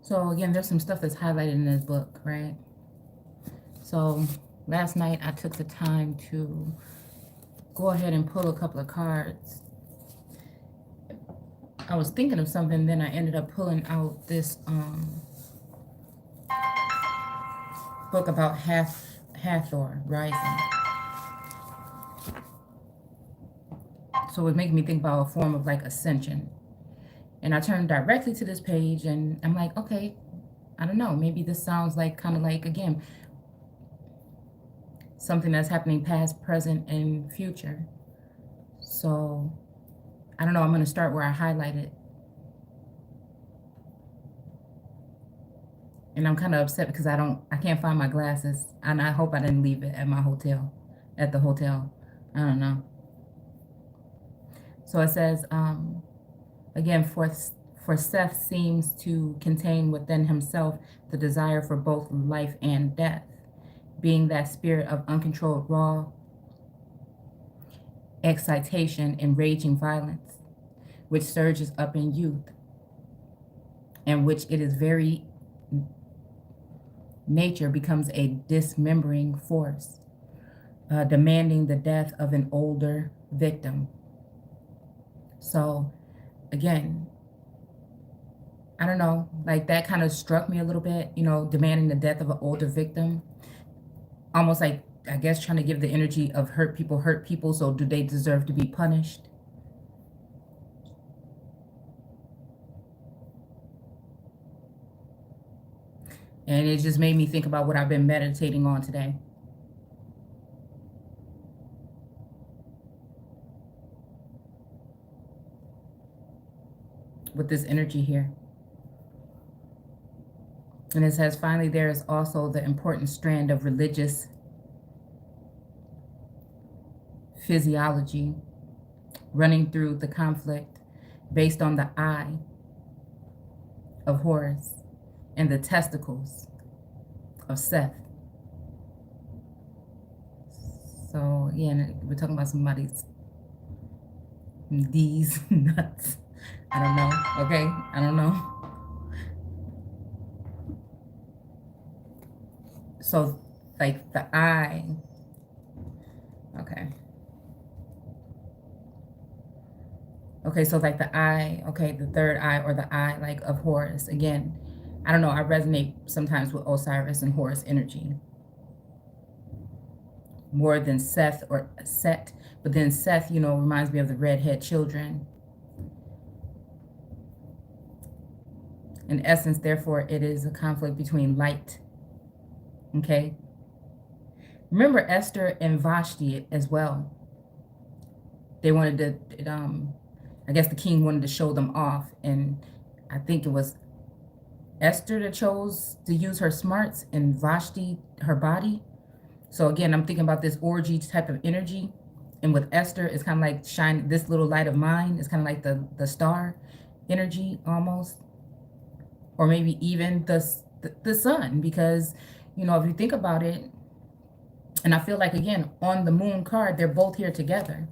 So again, there's some stuff that's highlighted in this book, right? So last night I took the time to go ahead and pull a couple of cards. I was thinking of something, then I ended up pulling out this book about Hathor rising. So it made me think about a form of like ascension. And I turned directly to this page and I'm like, okay, I don't know, maybe this sounds like kind of like, again, something that's happening past, present, and future. So I don't know, I'm going to start where I highlighted. And I'm kind of upset because I can't find my glasses. And I hope I didn't leave it at the hotel. I don't know. So it says, again, for Seth seems to contain within himself the desire for both life and death, being that spirit of uncontrolled raw excitation and raging violence, which surges up in youth, and which it is very nature becomes a dismembering force, demanding the death of an older victim. So again, I don't know, like that kind of struck me a little bit, you know, demanding the death of an older victim. Almost like, I guess, trying to give the energy of hurt people, so do they deserve to be punished? And it just made me think about what I've been meditating on today. With this energy here. And it says, finally, there is also the important strand of religious physiology running through the conflict based on the eye of Horus and the testicles of Seth. So, yeah, we're talking about somebody's D's nuts. I don't know, okay? I don't know. So, like the eye, okay. Okay, so like the eye, okay, the third eye or the eye like of Horus. Again, I don't know, I resonate sometimes with Osiris and Horus energy more than Seth or Set. But then Seth, you know, reminds me of the redhead children. In essence, therefore, it is a conflict between light. Okay. Remember Esther and Vashti as well. They wanted to, I guess the king wanted to show them off. And I think it was Esther that chose to use her smarts and Vashti her body. So again, I'm thinking about this orgy type of energy. And with Esther, it's kind of like shine this little light of mine. It's kind of like the star energy almost. Or maybe even the sun. Because, you know, if you think about it, and I feel like, again, on the moon card, they're both here together.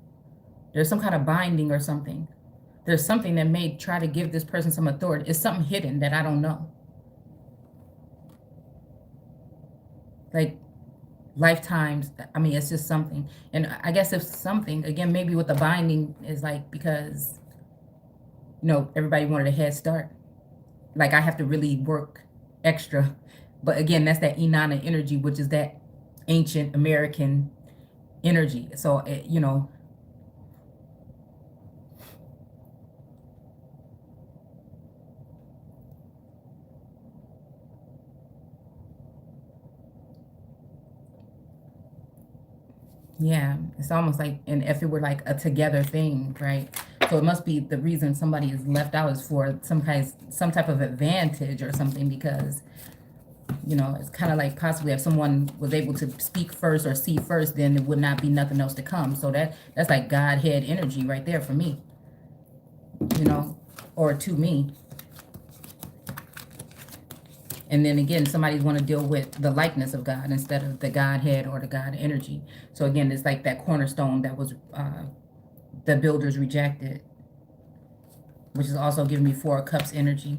There's some kind of binding or something. There's something that may try to give this person some authority. It's something hidden that I don't know. Like lifetimes, I mean, it's just something. And I guess if something, again, maybe with the binding is like because, you know, everybody wanted a head start. Like I have to really work extra. But again, that's that Inanna energy, which is that ancient American energy. So, you know, yeah, it's almost like, and if it were like a together thing, right? So it must be the reason somebody is left out is for some type of advantage or something, because, you know, it's kind of like possibly if someone was able to speak first or see first, then there would not be nothing else to come. So that's like Godhead energy right there for me, you know, or to me. And then again, somebody's want to deal with the likeness of God instead of the Godhead or the God energy. So again, it's like that cornerstone that was the builders rejected, which is also giving me 4 of Cups energy.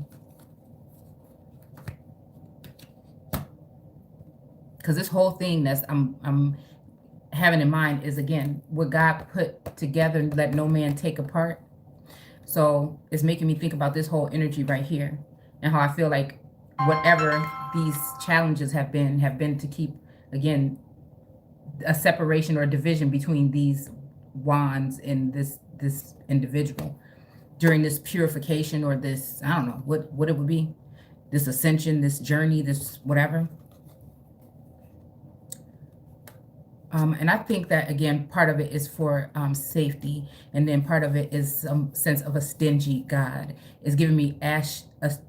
because this whole thing that's I'm having in mind is, again, what God put together and let no man take apart. So it's making me think about this whole energy right here, and how I feel like whatever these challenges have been to keep, again, a separation or a division between these wands and this individual during this purification, or this, I don't know what it would be, this ascension, this journey, this whatever. And I think that, again, part of it is for safety, and then part of it is some sense of a stingy God. It's giving me Ashtoreth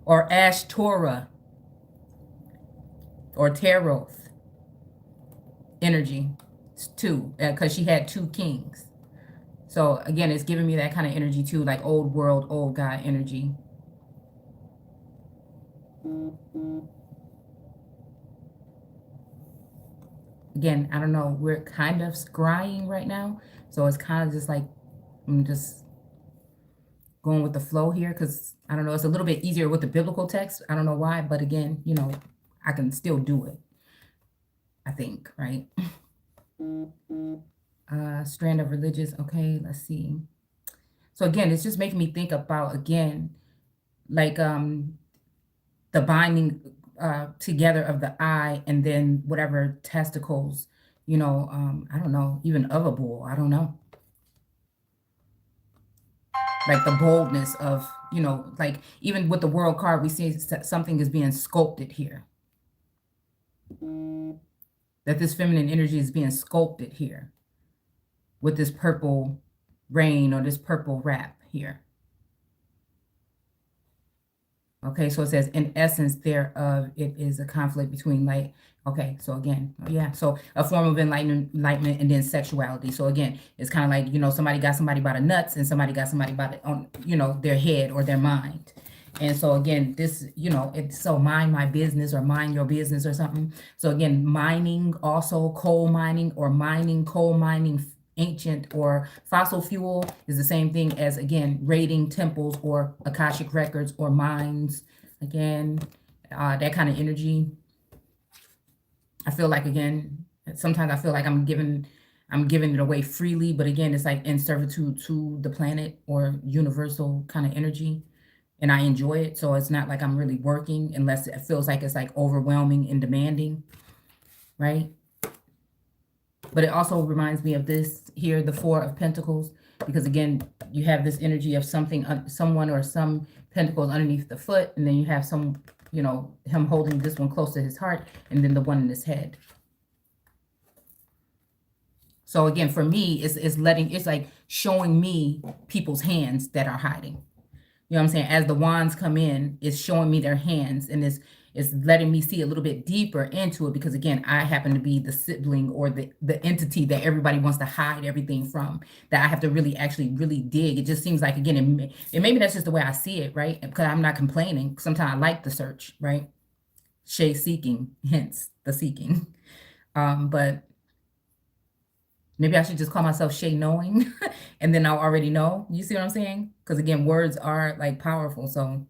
or Ashtorah or Taroth energy. It's two, because she had two kings. So again, it's giving me that kind of energy too, like old world, old God energy. Again, I don't know, we're kind of scrying right now, so it's kind of just like I'm just going with the flow here, because I don't know, it's a little bit easier with the biblical text. I don't know why, but again, you know, I can still do it, I think, right? Strand of religious. Okay, let's see. So again, it's just making me think about, again, like the binding together of the eye, and then whatever testicles, you know, I don't know, even of a bull, I don't know. Like the boldness of, you know, like even with the world card, we see something is being sculpted here. That this feminine energy is being sculpted here with this purple rain or this purple wrap here. Okay, so it says, in essence thereof, it is a conflict between light. Okay, so again, yeah, so a form of enlightenment and then sexuality. So again, it's kind of like, you know, somebody got somebody by the nuts and somebody got somebody by the, on, you know, their head or their mind. And so again, this, you know, it's so mind my business or mind your business or something. So again, mining, also coal mining or mining, coal mining, ancient or fossil fuel is the same thing as, again, raiding temples or Akashic records or mines. Again, that kind of energy. I feel like, again, sometimes I feel like I'm giving it away freely, but again, it's like in servitude to the planet or universal kind of energy, and I enjoy it. So it's not like I'm really working, unless it feels like it's like overwhelming and demanding, right? But it also reminds me of this here, the Four of Pentacles, because again, you have this energy of something, someone or some pentacles underneath the foot, and then you have some, you know, him holding this one close to his heart, and then the one in his head. So again, for me, it's like showing me people's hands that are hiding. You know what I'm saying? As the wands come in, it's showing me their hands, and it's letting me see a little bit deeper into it, because again, I happen to be the sibling or the entity that everybody wants to hide everything from, that I have to really actually really dig. It just seems like, again, and maybe that's just the way I see it, right? Because I'm not complaining. Sometimes I like the search, right? Shay seeking, hence the seeking. But maybe I should just call myself Shay Knowing, and then I'll already know. You see what I'm saying? Because again, words are like powerful. So,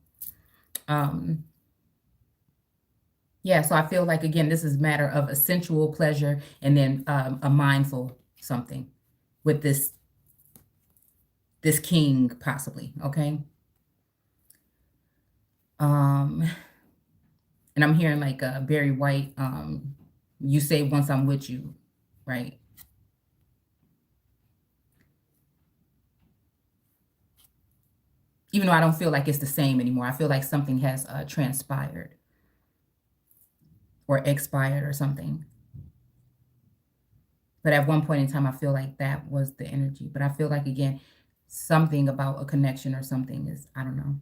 yeah, so I feel like, again, this is a matter of a sensual pleasure, and then a mindful something with this king, possibly, okay? And I'm hearing like Barry White, you say once I'm with you, right? Even though I don't feel like it's the same anymore. I feel like something has transpired or expired or something. But at one point in time, I feel like that was the energy. But I feel like, again, something about a connection or something is, I don't know.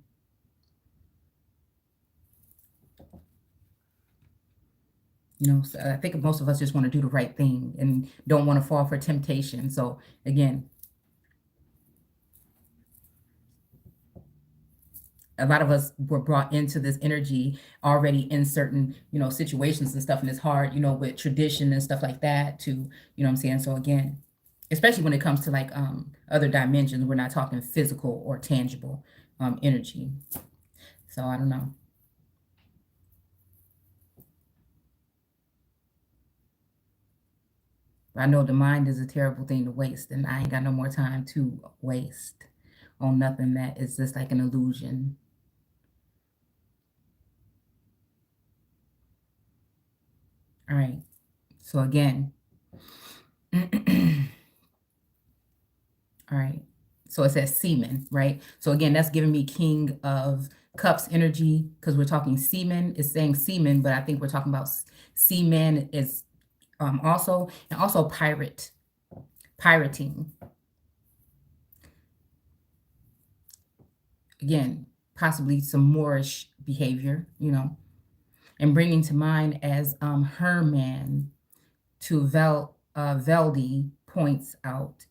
You know, so I think most of us just want to do the right thing and don't want to fall for temptation. So again, a lot of us were brought into this energy already in certain, you know, situations and stuff. And it's hard, you know, with tradition and stuff like that to, you know what I'm saying? So again, especially when it comes to like other dimensions, we're not talking physical or tangible. energy. So I don't know. I know the mind is a terrible thing to waste, and I ain't got no more time to waste on nothing that is just like an illusion. All right. So again, all right. So it says semen, right? So again, that's giving me King of Cups energy because we're talking semen. It's saying semen, but I think we're talking about semen is also, and also pirating. Again, possibly some Moorish behavior, and bringing to mind as Herman to Velde points out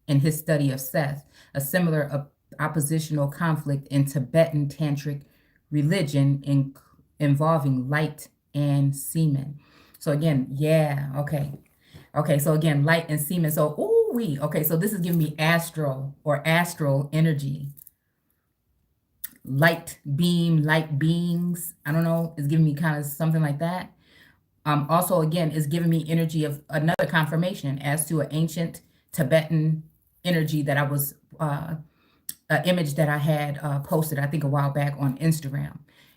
in his study of Seth, a similar oppositional conflict in Tibetan tantric religion involving light and semen. So again, yeah, okay. Okay, so again, light and semen. So, okay, so this is giving me astral energy. Light beam, light beings. I don't know. It's giving me kind of something like that. Also, again, is giving me energy of another confirmation as to an ancient Tibetan energy that I was, an image that I had posted, I think a while back on Instagram.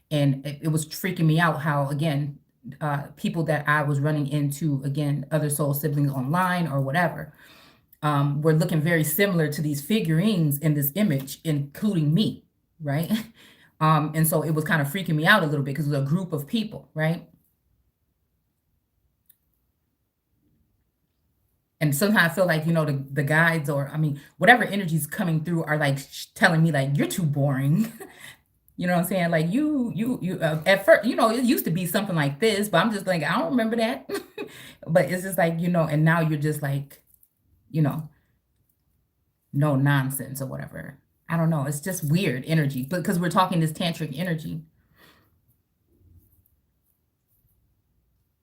And it was freaking me out how, again, people that I was running into, again, other soul siblings online or whatever, were looking very similar to these figurines in this image, including me, right? And so it was kind of freaking me out a little bit because it was a group of people, right? And sometimes I feel like, the guides or, I mean, whatever energies coming through are like telling me like, you're too boring. You know what I'm saying? Like at first, it used to be something like this, but I'm just like, I don't remember that. But it's just like, and now you're just like, you know, no nonsense or whatever. I don't know. It's just weird energy, but because we're talking this tantric energy.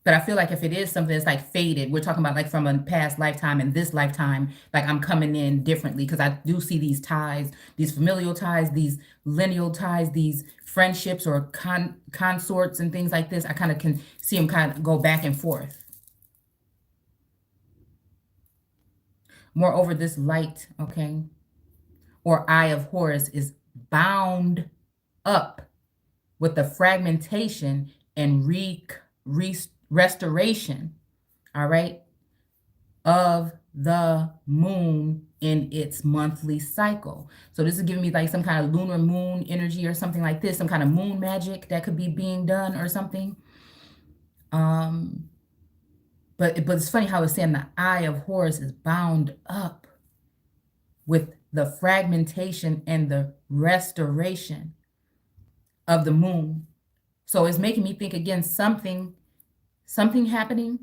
But I feel like if it is something that's like faded, we're talking about like from a past lifetime and this lifetime, like I'm coming in differently because I do see these ties, these familial ties, these lineal ties, these friendships or consorts and things like this. I kind of can see them kind of go back and forth. Moreover, this light, okay, or eye of Horus is bound up with the fragmentation and restoration, all right, of the moon in its monthly cycle. So this is giving me like some kind of lunar moon energy or something like this, some kind of moon magic that could be being done or something. But it's funny how it's saying the eye of Horus is bound up with the fragmentation and the restoration of the moon. So it's making me think again, something happening,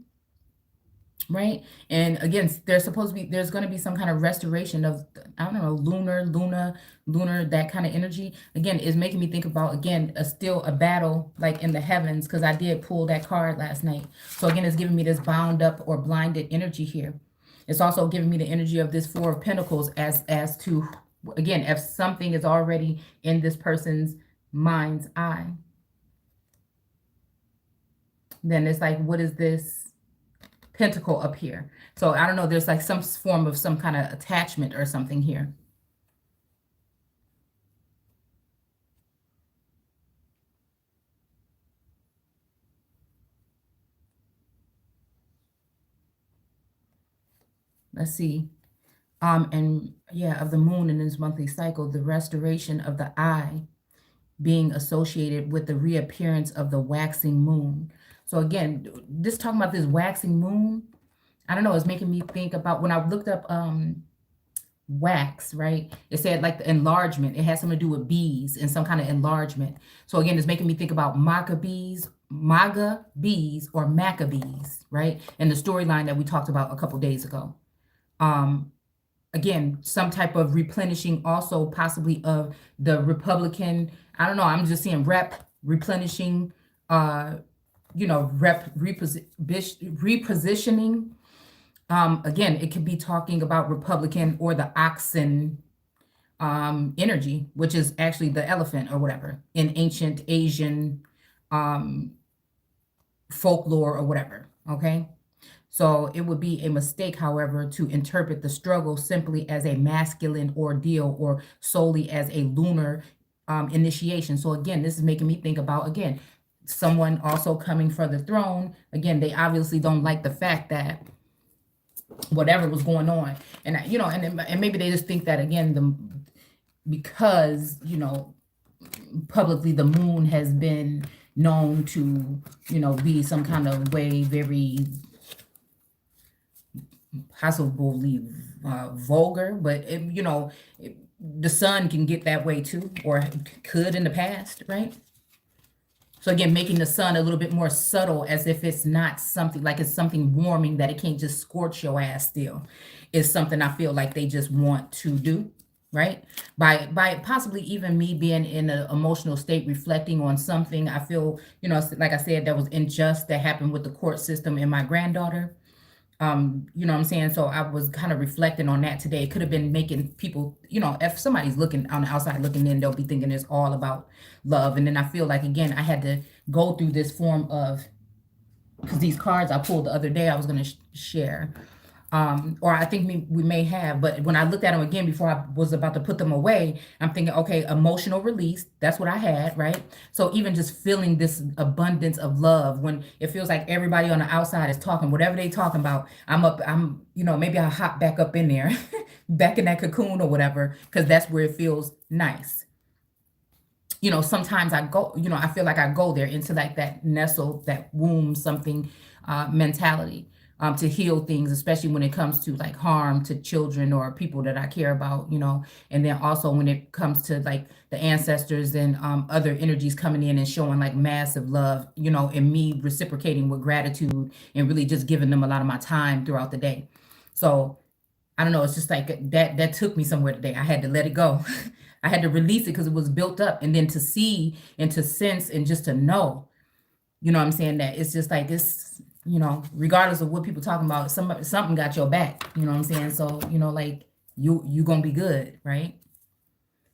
right? And again, there's going to be some kind of restoration of, I don't know, lunar, that kind of energy. Again, is making me think about, again, still a battle like in the heavens, because I did pull that card last night. So again, it's giving me this bound up or blinded energy here. It's also giving me the energy of this Four of Pentacles as to, again, if something is already in this person's mind's eye, then it's like, what is this pentacle up here? So I don't know, there's like some form of some kind of attachment or something here. Let's see. And yeah, of the moon in its monthly cycle, the restoration of the eye being associated with the reappearance of the waxing moon. So again, this talking about this waxing moon, I don't know, it's making me think about when I looked up wax, right? It said like the enlargement. It has something to do with bees and some kind of enlargement. So again, it's making me think about maga bees or Maccabees, right? And the storyline that we talked about a couple days ago. Again, some type of replenishing also possibly of the Republican, I don't know, I'm just seeing replenishing, repositioning. Again, it could be talking about Republican or the oxen energy, which is actually the elephant or whatever in ancient Asian um, folklore or whatever. Okay. So it would be a mistake, however, to interpret the struggle simply as a masculine ordeal or solely as a lunar initiation. So again, this is making me think about, again, someone also coming for the throne. Again, they obviously don't like the fact that whatever was going on. And, and maybe they just think that, again, because, publicly the moon has been known to, be some kind of way very possibly vulgar, but the sun can get that way too, or could in the past, right? So again, making the sun a little bit more subtle, as if it's not something like it's something warming that it can't just scorch your ass still, is something I feel like they just want to do, right? By possibly even me being in an emotional state, reflecting on something I feel, like I said, that was unjust that happened with the court system and my granddaughter. You know what I'm saying? So I was kind of reflecting on that today. It could have been making people, if somebody's looking on the outside looking in, they'll be thinking it's all about love. And then I feel like, again, I had to go through this form of, because these cards I pulled the other day, I was going to share. Or I think we may have, but when I looked at them again before I was about to put them away, I'm thinking, okay, emotional release. That's what I had, right? So even just feeling this abundance of love when it feels like everybody on the outside is talking, whatever they talking about, maybe I'll hop back up in there, back in that cocoon or whatever, because that's where it feels nice. Sometimes I go, I feel like I go there into like that nestle, that womb, something mentality. To heal things, especially when it comes to like harm to children or people that I care about, and then also when it comes to like the ancestors and other energies coming in and showing like massive love, and me reciprocating with gratitude and really just giving them a lot of my time throughout the day. So I don't know, it's just like that took me somewhere today. I had to let it go. I had to release it because it was built up, and then to see and to sense and just to know, what I'm saying, that it's just like this. Regardless of what people talking about, something got your back, you know what I'm saying? So, like you gonna be good, right?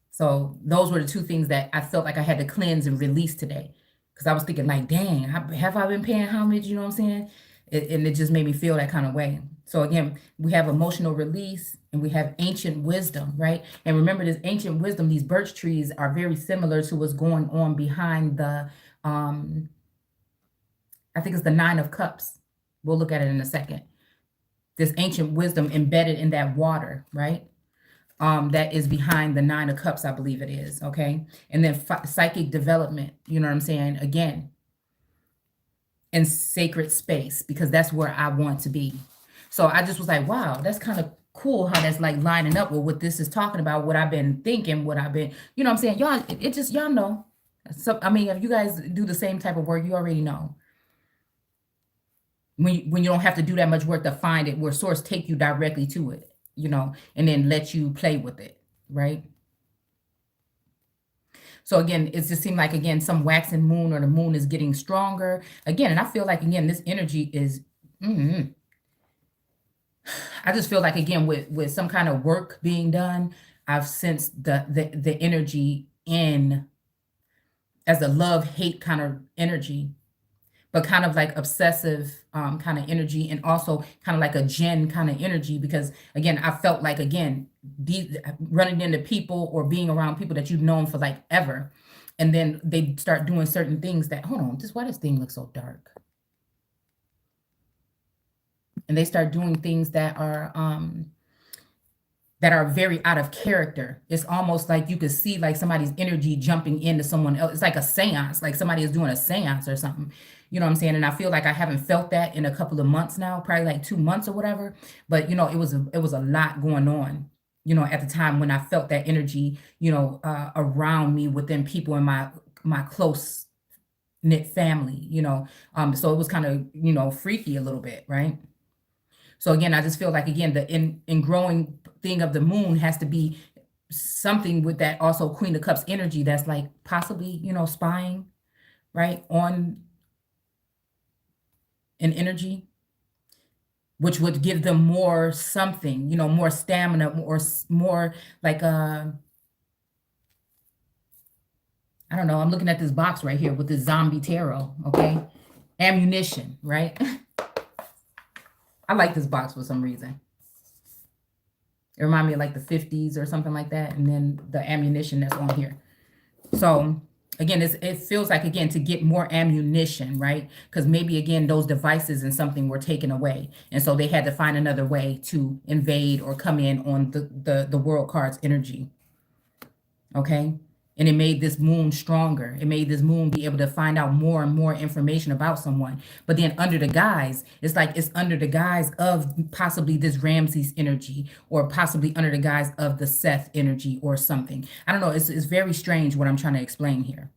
So those were the two things that I felt like I had to cleanse and release today. Because I was thinking like, dang, have I been paying homage, you know what I'm saying? And it just made me feel that kind of way. So again, we have emotional release and we have ancient wisdom, right? And remember, this ancient wisdom, these birch trees are very similar to what's going on behind the I think it's the Nine of Cups. We'll look at it in a second. This ancient wisdom embedded in that water, right? That is behind the Nine of Cups, I believe it is, okay? And then psychic development, you know what I'm saying? Again, in sacred space, because that's where I want to be. So I just was like, wow, that's kind of cool how that's like lining up with what this is talking about, what I've been thinking, what I've been, you know what I'm saying? Y'all, it just, y'all know. So, I mean, if you guys do the same type of work, you already know. When you don't have to do that much work to find it, where source take you directly to it, and then let you play with it, right? So again, it just seemed like, again, some waxing moon or the moon is getting stronger again. And I feel like, again, this energy is, I just feel like, again, with some kind of work being done, I've sensed the energy in as a love-hate kind of energy, but kind of like obsessive kind of energy, and also kind of like a Jen kind of energy, because again, I felt like, again, running into people or being around people that you've known for like ever, and then they start doing certain things that, hold on, why does thing look so dark? And they start doing things that are very out of character. It's almost like you could see like somebody's energy jumping into someone else. It's like a seance, like somebody is doing a seance or something. You know what I'm saying? And I feel like I haven't felt that in a couple of months now, probably like 2 months or whatever. But it was a lot going on, at the time when I felt that energy, around me, within people in my close knit family, so it was kind of, freaky a little bit, right? So again, I just feel like, again, the in growing thing of the moon has to be something with that also Queen of Cups energy that's like possibly, spying, right, on an energy, which would give them more something, more stamina, more like I don't know. I'm looking at this box right here with this zombie tarot, okay? Ammunition, right? I like this box for some reason. It reminds me of like the 50s or something like that. And then the ammunition that's on here. So again, it feels like, again, to get more ammunition, right? Because maybe, again, those devices and something were taken away. And so they had to find another way to invade or come in on the world card's energy. Okay? And it made this moon stronger. It made this moon be able to find out more and more information about someone. But then under the guise, it's like it's under the guise of possibly this Ramses energy, or possibly under the guise of the Seth energy or something. I don't know. It's very strange what I'm trying to explain here.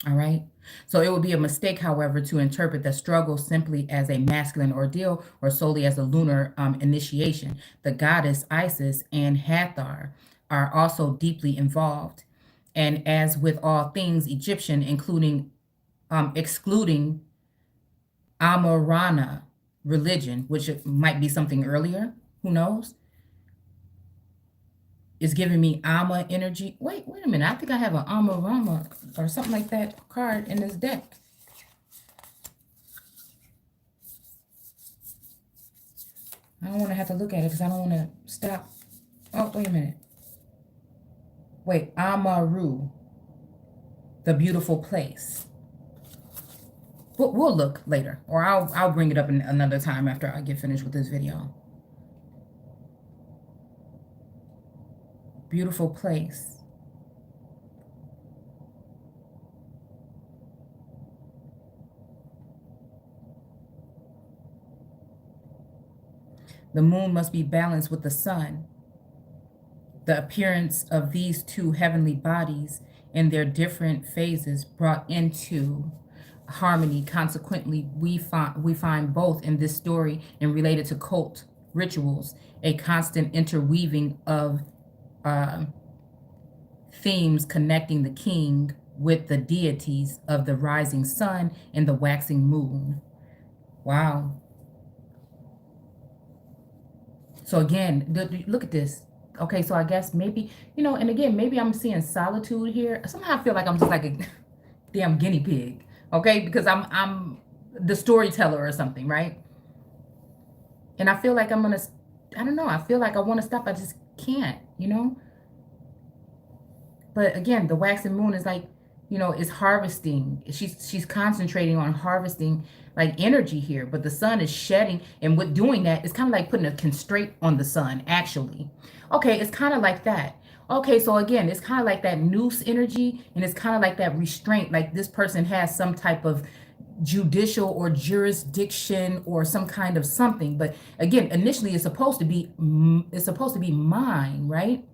All right. So it would be a mistake, however, to interpret the struggle simply as a masculine ordeal or solely as a lunar initiation. The goddess Isis and Hathor are also deeply involved. And as with all things Egyptian, including excluding Amorana religion, which might be something earlier, who knows? Is giving me Ama energy. Wait a minute. I think I have an Amorama or something like that card in this deck. I don't want to have to look at it because I don't want to stop. Oh, wait a minute. Wait, Amaru, the beautiful place. We'll look later, or I'll bring it up in another time after I get finished with this video. Beautiful place. The moon must be balanced with the sun. The appearance of these two heavenly bodies in their different phases brought into harmony. Consequently, we find both in this story and related to cult rituals a constant interweaving of themes connecting the king with the deities of the rising sun and the waxing moon. Wow. So again, look at this. Okay, so I guess maybe, and again, maybe I'm seeing solitude here. Somehow I feel like I'm just like a damn guinea pig, okay? Because I'm the storyteller or something, right? And I feel like I don't know, I feel like I want to stop, I just can't, But again, the waxing moon is like, is harvesting. She's concentrating on harvesting like energy here, but the sun is shedding, and with doing that, it's kind of like putting a constraint on the sun, actually. Okay, it's kind of like that. Okay, so again, it's kind of like that noose energy, and it's kind of like that restraint, like this person has some type of judicial or jurisdiction or some kind of something. But again, initially it's supposed to be mine, right?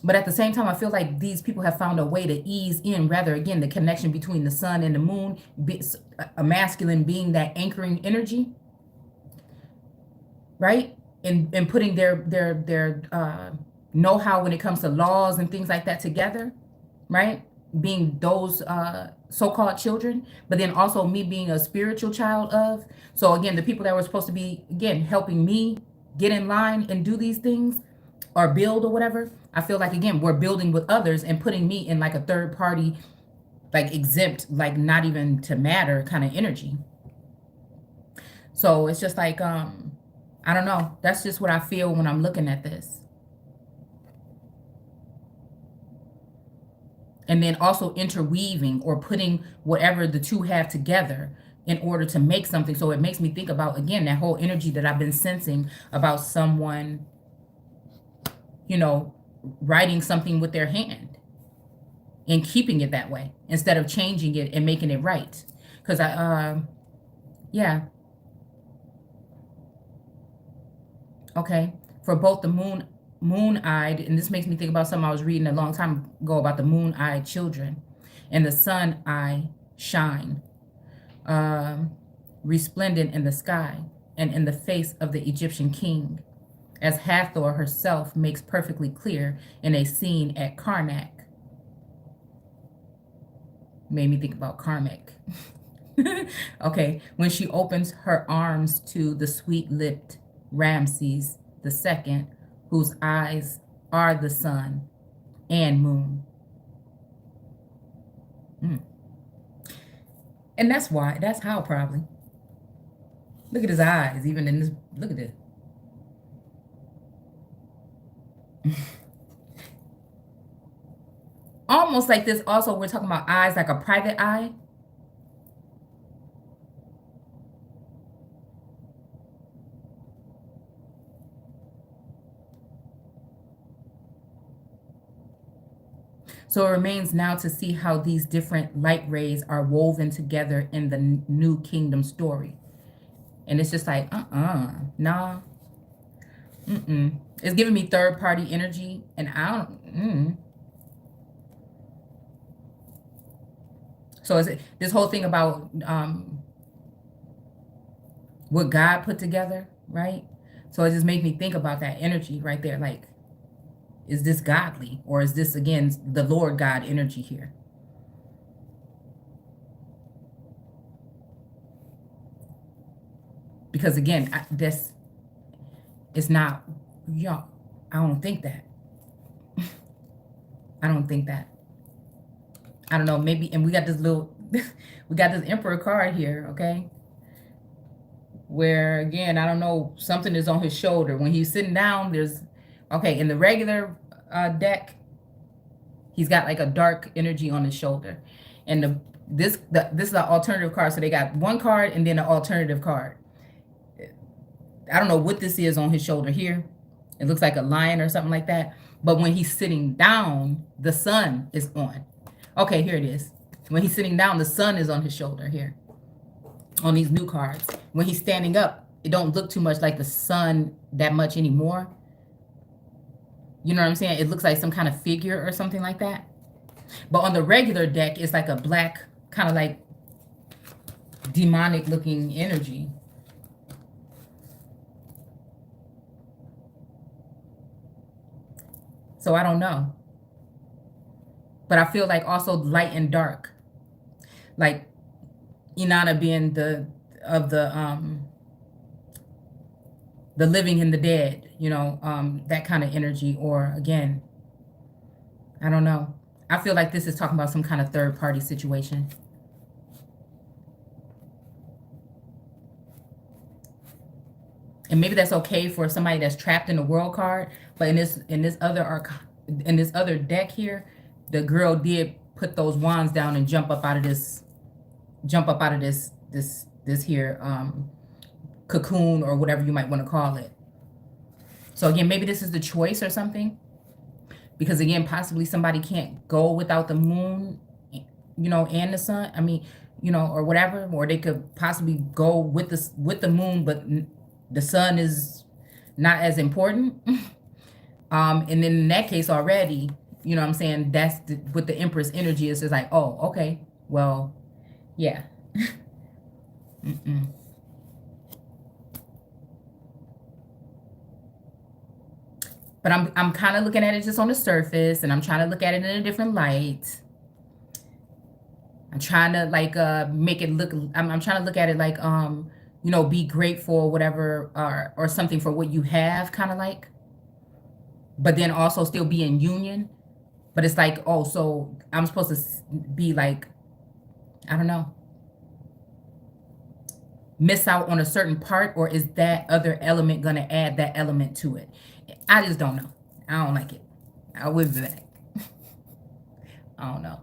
But at the same time, I feel like these people have found a way to ease in, rather, again, the connection between the sun and the moon, a masculine being that anchoring energy, right? And putting their know-how when it comes to laws and things like that together, right? Being those so-called children, but then also me being a spiritual child of. So again, the people that were supposed to be, again, helping me get in line and do these things or build or whatever, I feel like, again, we're building with others and putting me in like a third party, like exempt, like not even to matter kind of energy. So it's just like, I don't know. That's just what I feel when I'm looking at this. And then also interweaving or putting whatever the two have together in order to make something. So it makes me think about, again, that whole energy that I've been sensing about someone, writing something with their hand and keeping it that way instead of changing it and making it right. Because yeah. Okay. For both the moon-eyed, and this makes me think about something I was reading a long time ago about the moon-eyed children, and the sun-eye shine, resplendent in the sky and in the face of the Egyptian king, as Hathor herself makes perfectly clear in a scene at Karnak. Made me think about Karnak. Okay, when she opens her arms to the sweet-lipped Ramses II, whose eyes are the sun and moon. Mm. And that's why. That's how probably. Look at his eyes, even in this. Look at this. Almost like this. Also, we're talking about eyes like a private eye. So it remains now to see how these different light rays are woven together in the new kingdom story. And it's just like, nah, It's giving me third party energy, and I don't. So is it this whole thing about what God put together, right? So it just made me think about that energy right there. Like, is this godly, or is this again the Lord God energy here? Because again, this is not, y'all. I don't think that. I don't think that. I don't know. Maybe, and we got this little, we got this Emperor card here, okay? Where again, I don't know, something is on his shoulder. When he's sitting down, there's, okay, in the regular deck, he's got like a dark energy on his shoulder. And this is an alternative card. So they got one card and then an alternative card. I don't know what this is on his shoulder here. It looks like a lion or something like that. But when he's sitting down, the sun is on. Okay, here it is. When he's sitting down, the sun is on his shoulder here on these new cards. When he's standing up, it don't look too much like the sun that much anymore. You know what I'm saying? It looks like some kind of figure or something like that. But on the regular deck, it's like a black, kind of like demonic looking energy. So I don't know. But I feel like also light and dark. Like Inanna being the living and the dead, you know, that kind of energy. Or again, I don't know. I feel like this is talking about some kind of third party situation. And maybe that's okay for somebody that's trapped in the world card. But in this other deck here, the girl did put those wands down and jump up out of this here cocoon, or whatever you might want to call it. So again, maybe this is the choice or something. Because again, possibly somebody can't go without the moon, you know, and the sun. I mean, you know, or whatever. Or they could possibly go with the moon, but the sun is not as important. And then in that case already, you know what I'm saying, that's what the Empress energy is. It's like, oh, okay, well, yeah. But I'm kind of looking at it just on the surface, and I'm trying to look at it in a different light. I'm trying to like make it look, I'm trying to look at it like you know, be grateful or whatever, or something for what you have, kind of like. But then also still be in union. But it's like, oh, so I'm supposed to be like, I don't know, miss out on a certain part, or is that other element gonna add that element to it? I just don't know. I don't like it. I will be back. I don't know.